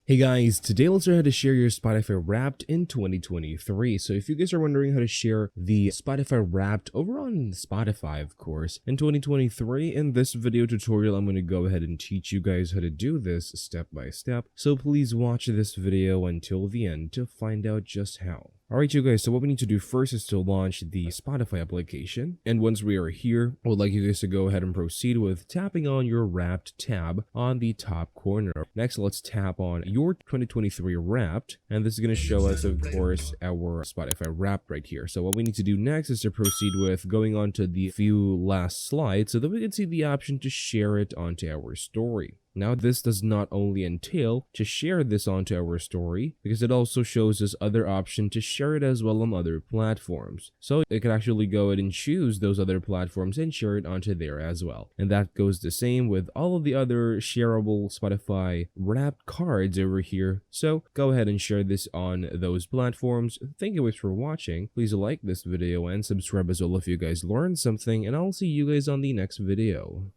Hey guys, today let's learn how to share your Spotify Wrapped in 2023. So if you guys are wondering how to share the Spotify Wrapped over on Spotify, of course, in 2023, in this video tutorial, I'm going to go ahead and teach you guys how to do this step by step. So please watch this video until the end to find out just how. Alright you guys, so what we need to do first is to launch the Spotify application, and once we are here, I would like you guys to go ahead and proceed with tapping on your Wrapped tab on the top corner. Next, let's tap on your 2023 Wrapped, and this is going to show us, of course, our Spotify Wrapped right here. So what we need to do next is to proceed with going on to the few last slides so that we can see the option to share it onto our story. Now, this does not only entail to share this onto our story, because it also shows us other option to share it as well on other platforms. So it can actually go ahead and choose those other platforms and share it onto there as well. And that goes the same with all of the other shareable Spotify Wrapped cards over here. So go ahead and share this on those platforms. Thank you guys for watching. Please like this video and subscribe as well if you guys learned something, and I'll see you guys on the next video.